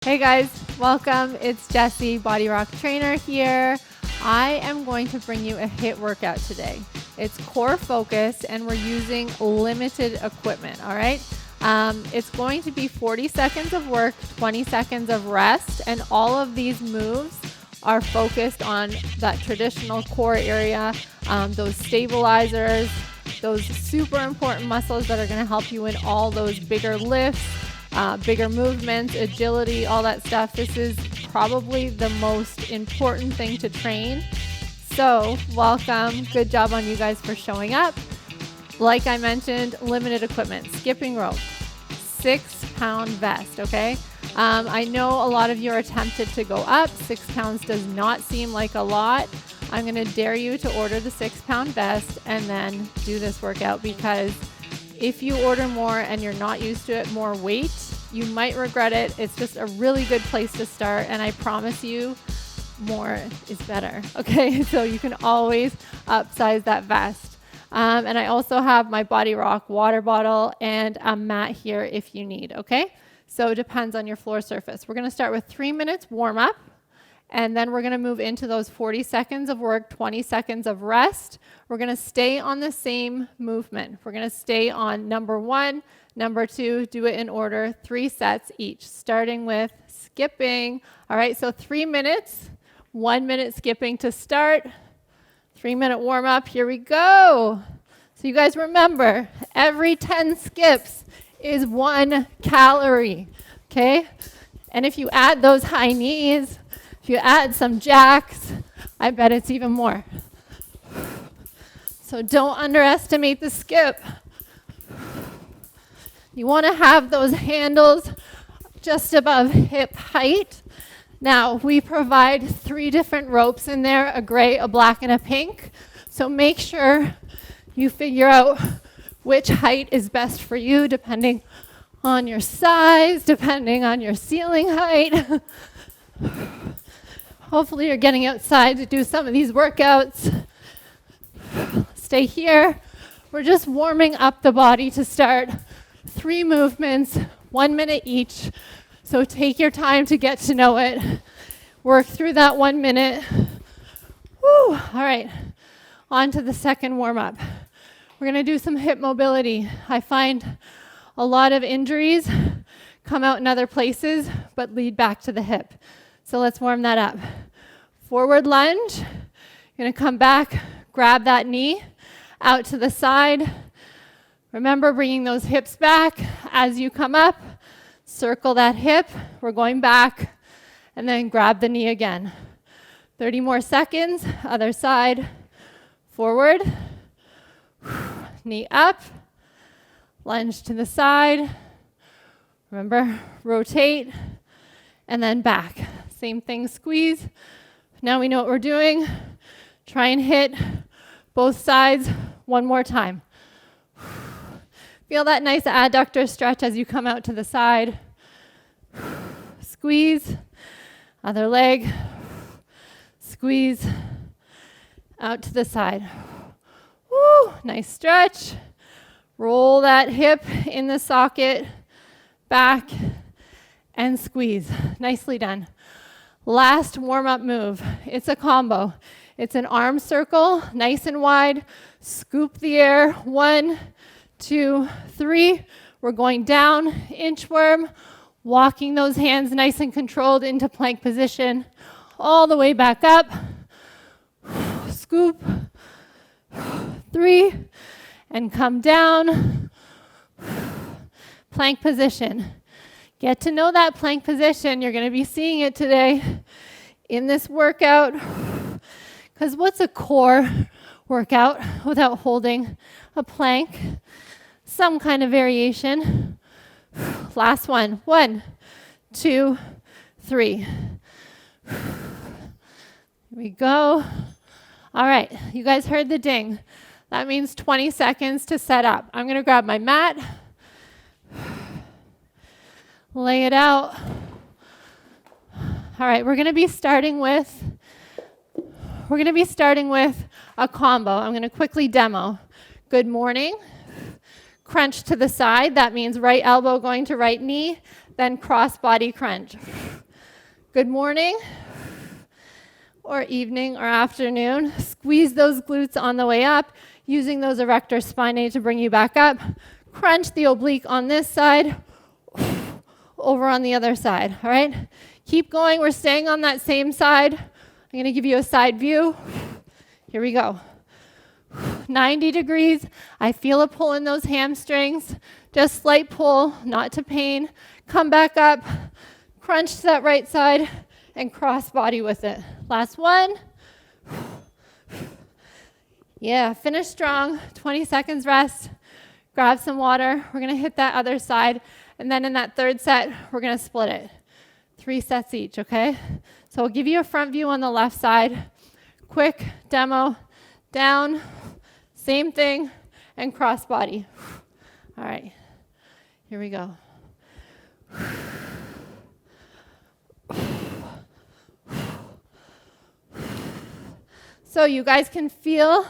Hey guys, welcome. It's Jessie, BodyRock trainer here. I am going to bring you a HIIT workout today. It's core focused and we're using limited equipment, all right? It's going to be 40 seconds of work, 20 seconds of rest, and all of these moves are focused on that traditional core area, those stabilizers, those super important muscles that are going to help you in all those bigger lifts, bigger movements, agility, all that stuff. This is probably the most important thing to train. So welcome. Good job on you guys for showing up. Like I mentioned, limited equipment, skipping rope, 6-pound vest, okay? I know a lot of you are tempted to go up. 6 pounds does not seem like a lot. I'm gonna dare you to order the 6-pound vest and then do this workout, because if you order more and you're not used to it, more weight, you might regret it. It's just a really good place to start, and I promise you, more is better, okay? So you can always upsize that vest. And I also have my BodyRock water bottle and a mat here if you need, okay? So it depends on your floor surface. We're gonna start with 3 minutes warm up, and then we're gonna move into those 40 seconds of work, 20 seconds of rest. We're gonna stay on the same movement. We're gonna stay on number 1, number 2, do it in order, 3 sets each, starting with skipping. All right, so 3 minutes, 1 minute skipping to start, 3-minute warm up, here we go. So you guys remember, every 10 skips is 1 calorie, okay? And if you add those high knees, if you add some jacks, I bet it's even more. So don't underestimate the skip. You want to have those handles just above hip height. Now, we provide 3 different ropes in there, a gray, a black, and a pink. So make sure you figure out which height is best for you, depending on your size, depending on your ceiling height. Hopefully you're getting outside to do some of these workouts. Stay here. We're just warming up the body to start. 3 movements, 1 minute each. So take your time to get to know it. Work through that 1 minute. Woo. All right, on to the second warm up. We're gonna do some hip mobility. I find a lot of injuries come out in other places, but lead back to the hip. So let's warm that up. Forward lunge. You're gonna come back, grab that knee out to the side. Remember bringing those hips back as you come up. Circle that hip. We're going back, and then grab the knee again. 30 more seconds. Other side. Forward. Knee up. Lunge to the side. Remember, rotate, and then back. Same thing, squeeze. Now we know what we're doing. Try and hit both sides one more time. Feel that nice adductor stretch as you come out to the side. Squeeze. Other leg. Squeeze. Out to the side. Woo, nice stretch. Roll that hip in the socket. Back and squeeze. Nicely done. Last warm-up move. It's a combo. It's an arm circle, nice and wide. Scoop the air. 1, 2, 3. We're going down, inchworm, walking those hands nice and controlled into plank position. All the way back up. Scoop. 3. And come down. Plank position. Get to know that plank position. You're going to be seeing it today in this workout. Because what's a core workout without holding a plank? Some kind of variation. Last one. 1, 2, 3. Here we go. All right, you guys heard the ding. That means 20 seconds to set up. I'm going to grab my mat. Lay it out. All right, we're going to be starting with a combo. I'm going to quickly demo. Good morning. Crunch to the side. That means right elbow going to right knee. then cross body crunch. Good morning, or evening, or afternoon. Squeeze those glutes on the way up, using those erector spinae to bring you back up. Crunch the oblique on this side, over on the other side, all right? Keep going. We're staying on that same side. I'm going to give you a side view. Here we go. 90 degrees. I feel a pull in those hamstrings. Just slight pull, not to pain. Come back up. Crunch to that right side and cross body with it. Last one. Yeah, finish strong. 20 seconds rest. Grab some water. We're going to hit that other side. And then in that third set, we're going to split it. 3 sets each, okay? So I'll give you a front view on the left side. Quick demo. Down. Same thing. And cross body. All right. Here we go. So you guys can feel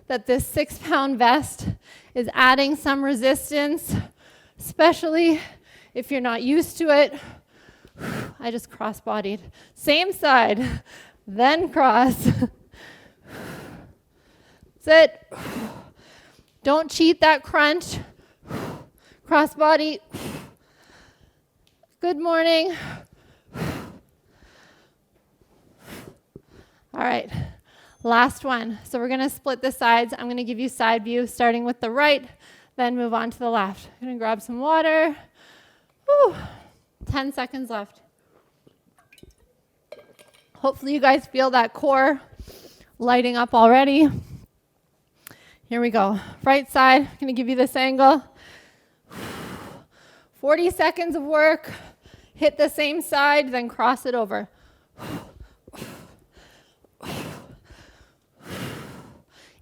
that this 6-pound vest is adding some resistance, especially if you're not used to it. I just cross-bodied. Same side, then cross. That's it. Don't cheat that crunch. Cross body. Good morning. All right, last one. So we're going to split the sides. I'm going to give you side view, starting with the right, then move on to the left. I'm going to grab some water. Whew. 10 seconds left. Hopefully you guys feel that core lighting up already. Here we go. Right side, I'm going to give you this angle. 40 seconds of work. Hit the same side, then cross it over.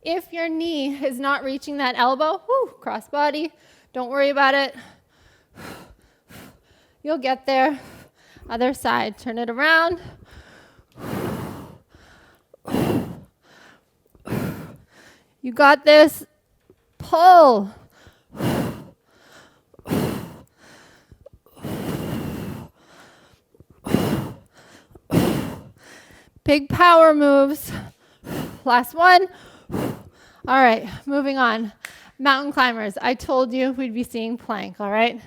If your knee is not reaching that elbow, cross body, don't worry about it. You'll get there. Other side, turn it around. You got this. Pull. Big power moves. Last one. All right, moving on. Mountain climbers. I told you we'd be seeing plank, all right?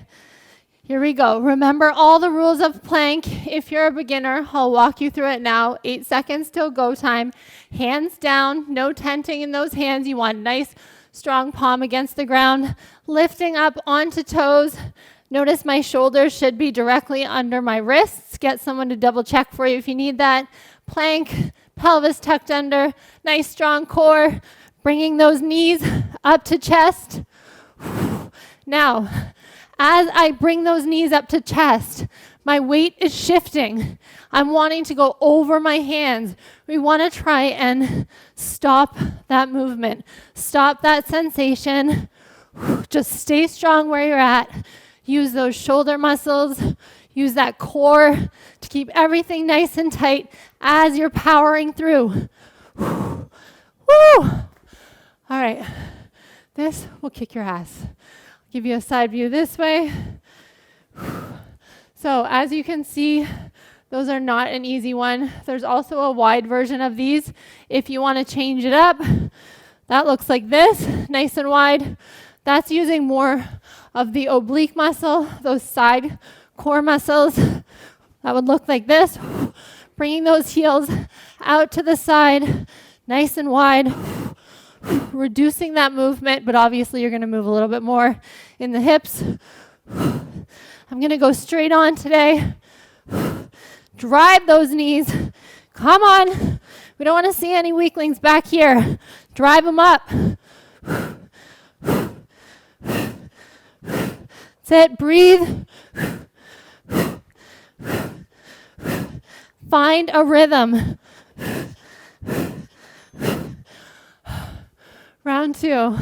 Here we go. Remember all the rules of plank. If you're a beginner, I'll walk you through it now. 8 seconds till go time. Hands down, no tenting in those hands. You want nice, strong palm against the ground. Lifting up onto toes. Notice my shoulders should be directly under my wrists. Get someone to double check for you if you need that. Plank, pelvis tucked under. Nice, strong core. Bringing those knees up to chest. Now, as I bring those knees up to chest, my weight is shifting. I'm wanting to go over my hands. We want to try and stop that movement. Stop that sensation. Just stay strong where you're at. Use those shoulder muscles. Use that core to keep everything nice and tight as you're powering through. Woo! All right, this will kick your ass. I'll give you a side view this way. So as you can see, those are not an easy one. There's also a wide version of these. If you want to change it up, that looks like this, nice and wide. That's using more of the oblique muscle, those side core muscles. That would look like this. Bringing those heels out to the side, nice and wide. Reducing that movement, but obviously you're going to move a little bit more in the hips. I'm going to go straight on today. Drive those knees. Come on. We don't want to see any weaklings back here. Drive them up. That's it. Breathe. Find a rhythm. Round 2.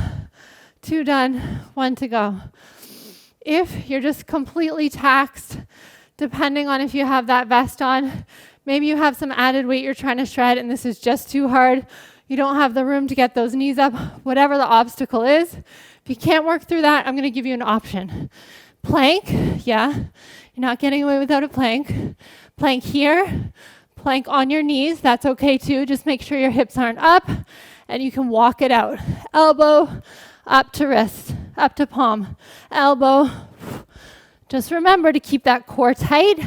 2 done, 1 to go. If you're just completely taxed, depending on if you have that vest on, maybe you have some added weight you're trying to shred and this is just too hard, you don't have the room to get those knees up, whatever the obstacle is. If you can't work through that, I'm going to give you an option. Plank, yeah. You're not getting away without a plank. Plank here, plank on your knees. That's okay too. Just make sure your hips aren't up and you can walk it out. Elbow up to wrist, up to palm, elbow. Just remember to keep that core tight,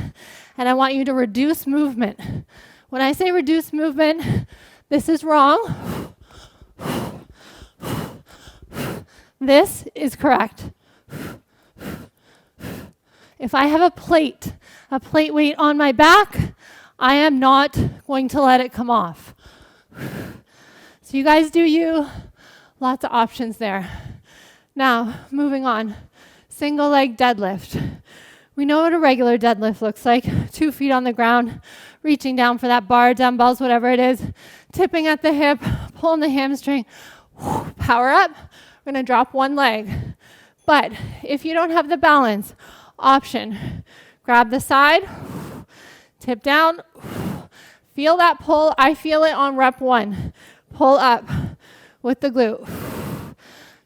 and I want you to reduce movement. When I say reduce movement, this is wrong. This is correct. If I have a plate weight on my back, I am not going to let it come off. So you guys do you. Lots of options there. Now, moving on. Single leg deadlift. We know what a regular deadlift looks like. 2 feet on the ground, reaching down for that bar, dumbbells, whatever it is, tipping at the hip, pulling the hamstring. Power up. We're going to drop one leg. But if you don't have the balance, option, grab the side, tip down, feel that pull. I feel it on rep 1. Pull up with the glute.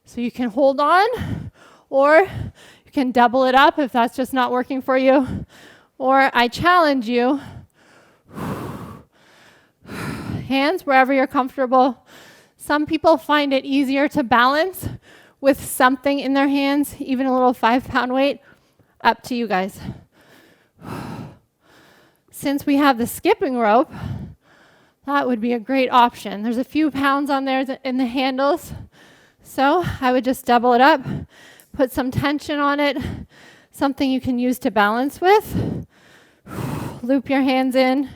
So you can hold on, or you can double it up if that's just not working for you. Or I challenge you, hands wherever you're comfortable. Some people find it easier to balance with something in their hands, even a little 5-pound weight. Up to you guys. Since we have the skipping rope, that would be a great option. There's a few pounds on there in the handles. So I would just double it up, put some tension on it, something you can use to balance with. Loop your hands in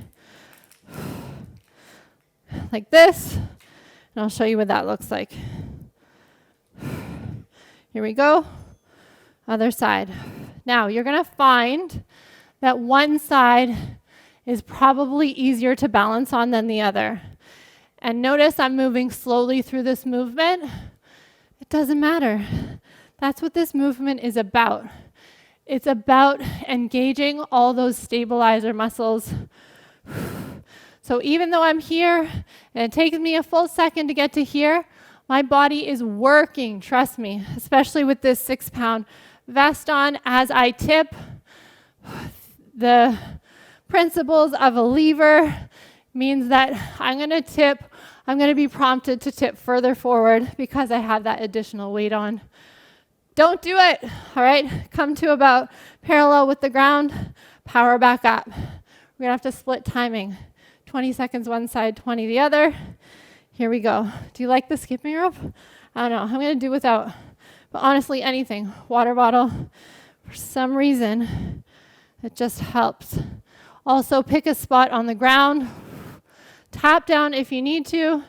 like this, and I'll show you what that looks like. Here we go. Other side. Now, you're going to find that one side is probably easier to balance on than the other. And notice I'm moving slowly through this movement. It doesn't matter. That's what this movement is about. It's about engaging all those stabilizer muscles. So even though I'm here, and it takes me a full second to get to here, my body is working, trust me, especially with this 6-pound vest on. As I tip, the principles of a lever means that I'm going to tip. I'm going to be prompted to tip further forward because I have that additional weight on. Don't do it, all right? Come to about parallel with the ground, power back up. We're going to have to split timing. 20 seconds one side, 20 the other. Here we go. Do you like the skipping rope? I don't know. I'm going to do without. But honestly, anything. Water bottle. For some reason, it just helps. Also, pick a spot on the ground. Tap down if you need to.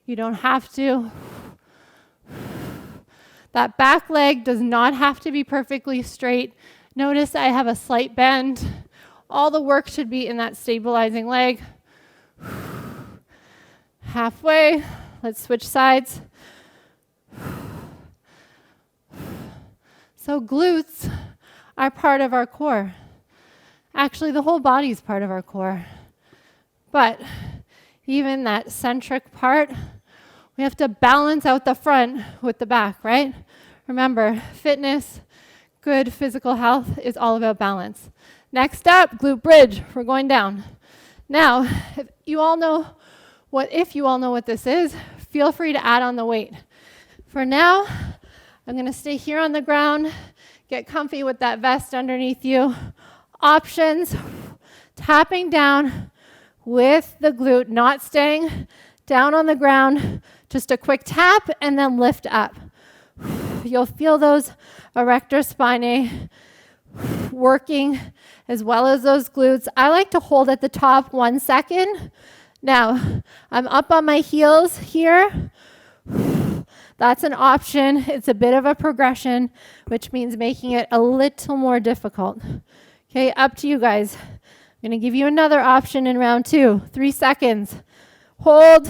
You don't have to. That back leg does not have to be perfectly straight. Notice I have a slight bend. All the work should be in that stabilizing leg. Halfway. Let's switch sides. So glutes are part of our core. Actually, the whole body is part of our core. But even that centric part, we have to balance out the front with the back, right? Remember, fitness, good physical health is all about balance. Next up, glute bridge. We're going down. Now, if you all know what this is, feel free to add on the weight. For now, I'm going to stay here on the ground, get comfy with that vest underneath you. Options, tapping down with the glute, not staying down on the ground, just a quick tap and then lift up. You'll feel those erector spinae working as well as those glutes. I like to hold at the top 1 second. Now, I'm up on my heels here. That's an option. It's a bit of a progression, which means making it a little more difficult. Okay, up to you guys. I'm going to give you another option in round 2. 3 seconds. Hold.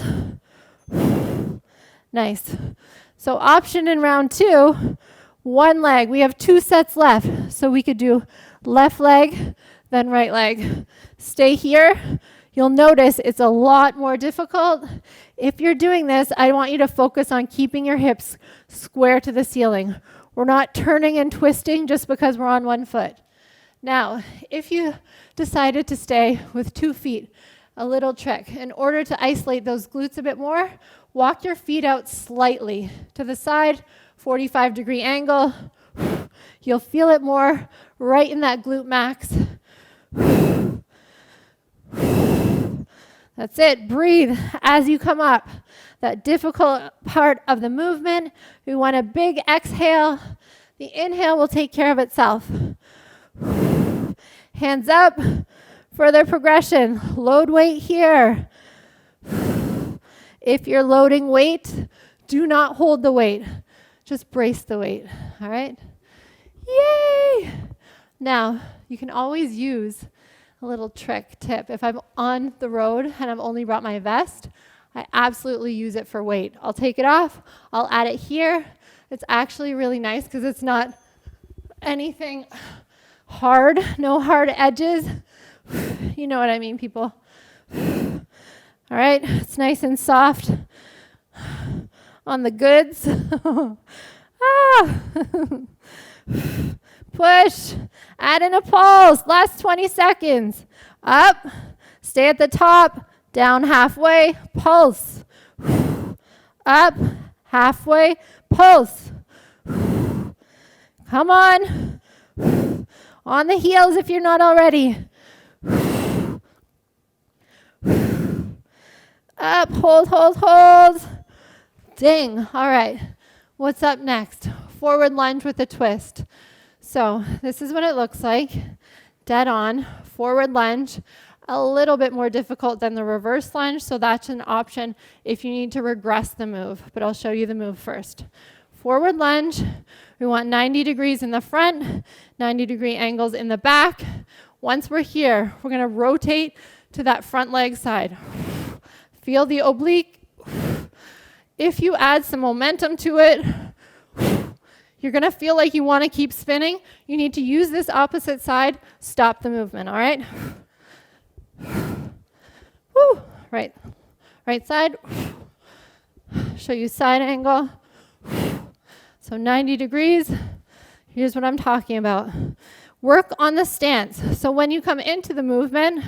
Nice. So option in round 2, one leg. We have 2 sets left. So we could do left leg, then right leg. Stay here. You'll notice it's a lot more difficult. If you're doing this, I want you to focus on keeping your hips square to the ceiling. We're not turning and twisting just because we're on one foot. Now, if you decided to stay with 2 feet, a little trick. In order to isolate those glutes a bit more, walk your feet out slightly to the side, 45-degree angle. You'll feel it more right in that glute max. That's it. Breathe as you come up. That difficult part of the movement, we want a big exhale. The inhale will take care of itself. Hands up. Further progression. Load weight here. If you're loading weight, do not hold the weight. Just brace the weight. All right? Yay! Now, you can always use a little tip. If I'm on the road and I've only brought my vest, I absolutely use it for weight. I'll take it off. I'll add it here. It's actually really nice because it's not anything hard, no hard edges. You know what I mean, people. All right, it's nice and soft on the goods. Push, add in a pulse, last 20 seconds. Up, stay at the top, down halfway, pulse. Up, halfway, pulse. Come on. On the heels if you're not already. Up, hold. Ding. All right. What's up next? Forward lunge with a twist. So this is what it looks like. Dead on. Forward lunge. A little bit more difficult than the reverse lunge, so that's an option if you need to regress the move. But I'll show you the move first. Forward lunge. We want 90 degrees in the front, 90-degree angles in the back. Once we're here, we're going to rotate to that front leg side. Feel the oblique. If you add some momentum to it, you're going to feel like you want to keep spinning. You need to use this opposite side. Stop the movement, all right? Woo. Right side. Show you side angle. So 90 degrees. Here's what I'm talking about. Work on the stance. So when you come into the movement,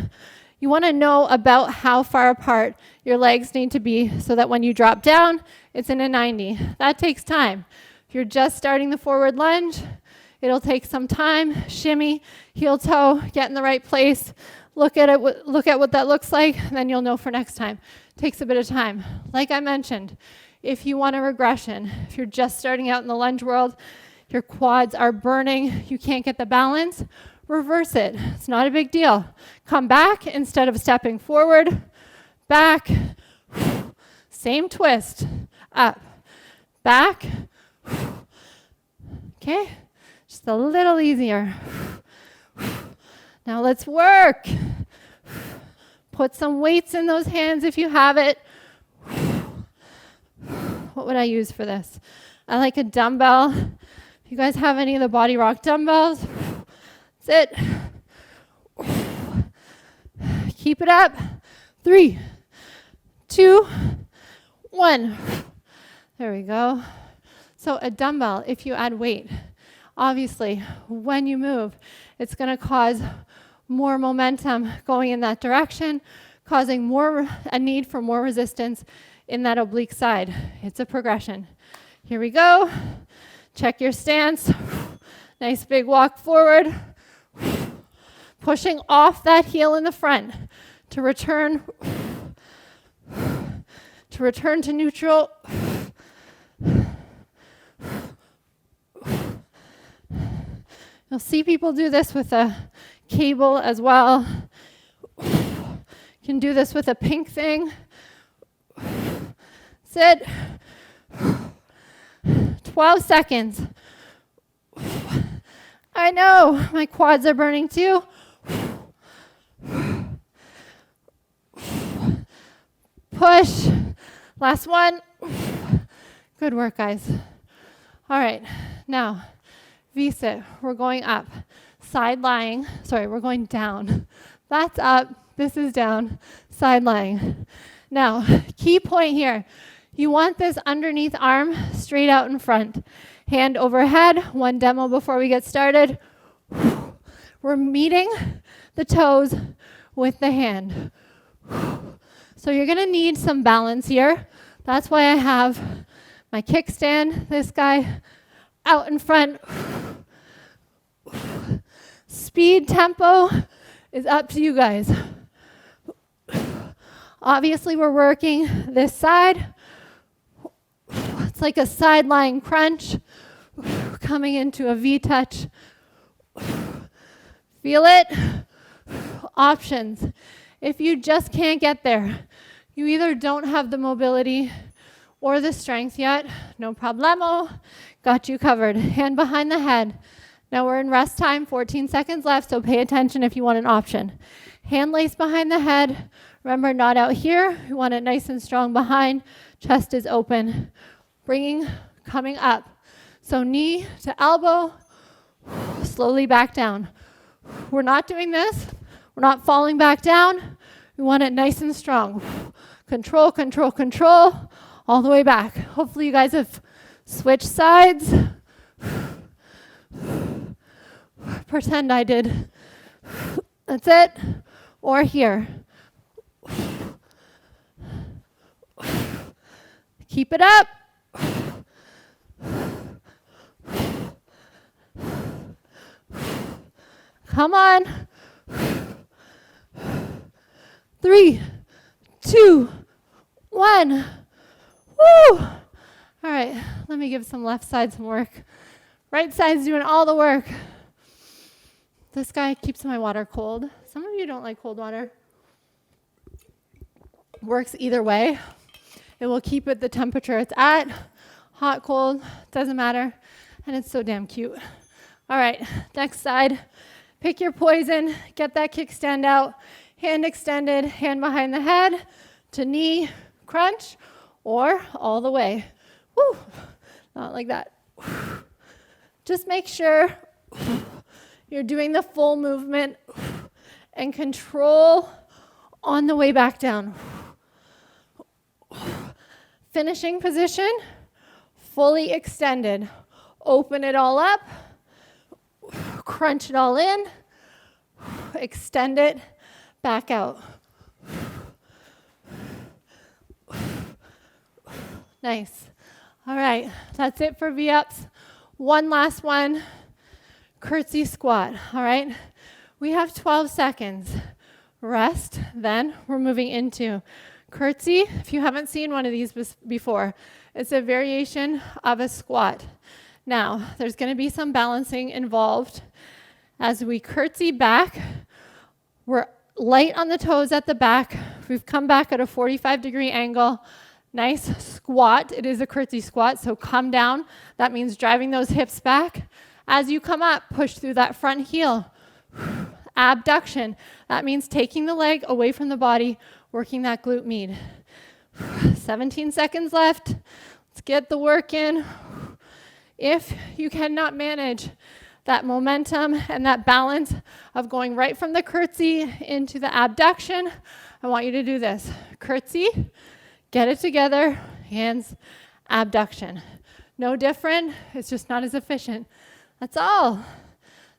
you want to know about how far apart your legs need to be so that when you drop down, it's in a 90. That takes time. If you're just starting the forward lunge, it'll take some time. Shimmy, heel toe, get in the right place. Look at what that looks like, and then you'll know for next time. Takes a bit of time. Like I mentioned, if you want a regression, if you're just starting out in the lunge world, your quads are burning, you can't get the balance, reverse it. It's not a big deal. Come back instead of stepping forward, back, same twist, up, back, okay? Just a little easier. Now let's work. Put some weights in those hands if you have it. What would I use for this? I like a dumbbell. If you guys have any of the BodyRock dumbbells, that's it. Keep it up. 3, 2, 1. There we go. So a dumbbell, if you add weight, obviously when you move, it's going to cause more momentum going in that direction, causing a need for more resistance in that oblique side. It's a progression. Here we go. Check your stance. Nice big walk forward. Pushing off that heel in the front to return to neutral. You'll see people do this with a cable as well. You can do this with a pink thing. Sit. 12 seconds. I know, my quads are burning too. Push. Last one. Good work, guys. All right, now, V-sit. We're going up. Side lying. Sorry, we're going down. That's up. This is down. Side lying. Now, key point here. You want this underneath arm straight out in front. Hand overhead. One demo before we get started. We're meeting the toes with the hand. So you're gonna need some balance here. That's why I have my kickstand, this guy out in front. Speed, tempo is up to you guys. Obviously, we're working this side. It's like a sideline crunch, coming into a V-touch. Feel it? Options. If you just can't get there, you either don't have the mobility or the strength yet, no problemo. Got you covered. Hand behind the head. Now we're in rest time, 14 seconds left, so pay attention if you want an option. Hand lace behind the head. Remember, not out here. You want it nice and strong behind. Chest is open. Coming up. So knee to elbow, slowly back down. We're not doing this. We're not falling back down. We want it nice and strong. Control, control, control, all the way back. Hopefully you guys have switched sides. Pretend I did. That's it. Or here. Keep it up. Come on. 3, 2, 1. Woo! All right, let me give some left side some work. Right side's doing all the work. This guy keeps my water cold. Some of you don't like cold water. Works either way. It will keep it the temperature it's at. Hot, cold, doesn't matter. And it's so damn cute. All right, next side. Pick your poison. Get that kickstand out. Hand extended, hand behind the head to knee crunch, or all the way. Woo! Not like that. Just make sure you're doing the full movement and control on the way back down. Finishing position, fully extended. Open it all up, crunch it all in, extend it, back out. Nice. All right, that's it for V-ups. One last one, curtsy squat, all right? We have 12 seconds. Rest, then we're moving into curtsy. If you haven't seen one of these before, it's a variation of a squat. Now, there's gonna be some balancing involved. As we curtsy back, we're light on the toes at the back. We've come back at a 45-degree angle. Nice squat. It is a curtsy squat, so come down. That means driving those hips back. As you come up, push through that front heel. Abduction. That means taking the leg away from the body, working that glute med. 17 seconds left. Let's get the work in. If you cannot manage that momentum and that balance of going right from the curtsy into the abduction, I want you to do this. Curtsy, get it together, hands, abduction. No different, it's just not as efficient. That's all.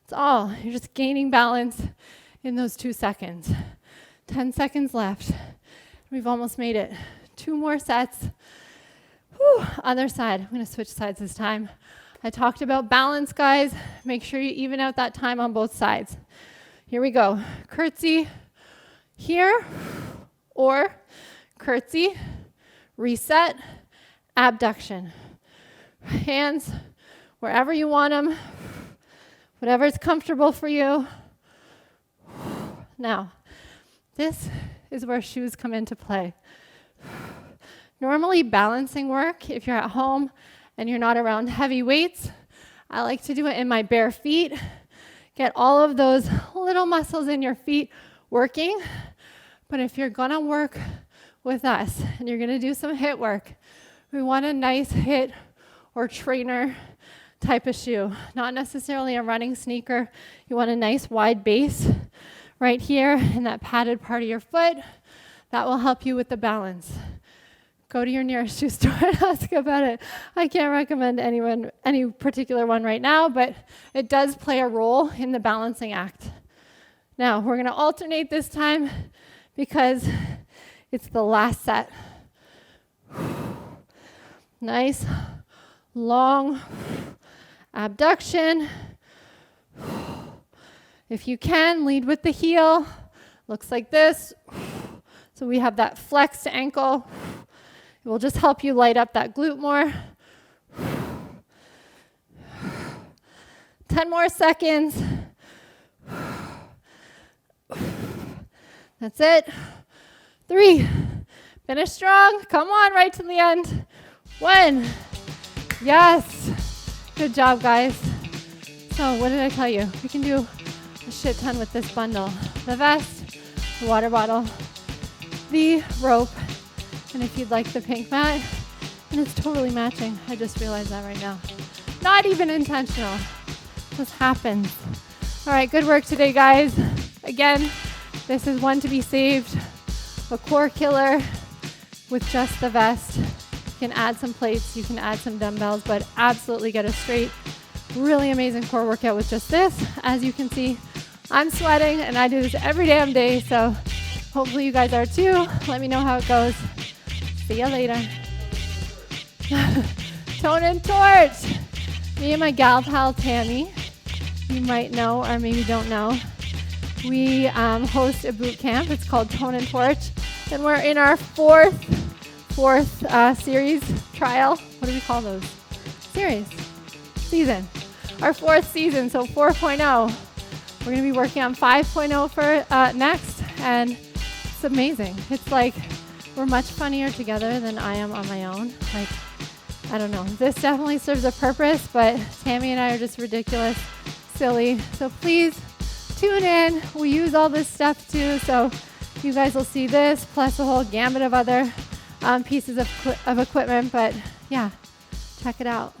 That's all. You're just gaining balance in those 2 seconds. 10 seconds left. We've almost made it. 2 more sets. Whew. Other side. I'm going to switch sides this time. I talked about balance, guys. Make sure you even out that time on both sides. Here we go. Curtsy here, or curtsy, reset, abduction. Hands wherever you want them, whatever is comfortable for you. Now, this is where shoes come into play. Normally, balancing work, if you're at home and you're not around heavy weights, I like to do it in my bare feet. Get all of those little muscles in your feet working. But if you're gonna work with us and you're gonna do some HIIT work, we want a nice HIIT or trainer type of shoe, not necessarily a running sneaker. You want a nice wide base right here in that padded part of your foot. That will help you with the balance. go to your nearest shoe store and ask about it. I can't recommend any particular one right now, but it does play a role in the balancing act. Now, we're going to alternate this time because it's the last set. Nice, long abduction. If you can, lead with the heel. Looks like this. So we have that flexed ankle. It will just help you light up that glute more. 10 more seconds. That's it. 3. Finish strong. Come on, right to the end. 1. Yes. Good job, guys. So what did I tell you? We can do a shit ton with this bundle. The vest, the water bottle, the rope, and if you'd like the pink mat, and it's totally matching. I just realized that right now. Not even intentional. This happens. All right, good work today, guys. Again, this is one to be saved. A core killer with just the vest. You can add some plates, you can add some dumbbells, but absolutely get a straight, really amazing core workout with just this. As you can see, I'm sweating and I do this every damn day, so hopefully you guys are too. Let me know how it goes. See ya later. Tone and torch. Me and my gal pal Tammy, you might know or maybe don't know, we host a boot camp. It's called Tone and Torch, and we're in our fourth series trial. What do we call those? Season. Our 4th season, so 4.0. We're going to be working on 5.0 for next, and it's amazing. It's like we're much funnier together than I am on my own. Like, I don't know. This definitely serves a purpose, but Tammy and I are just ridiculous, silly. So please tune in. We use all this stuff too, so you guys will see this plus a whole gamut of other pieces of equipment. But yeah, check it out.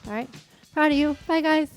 All right. Proud of you. Bye, guys.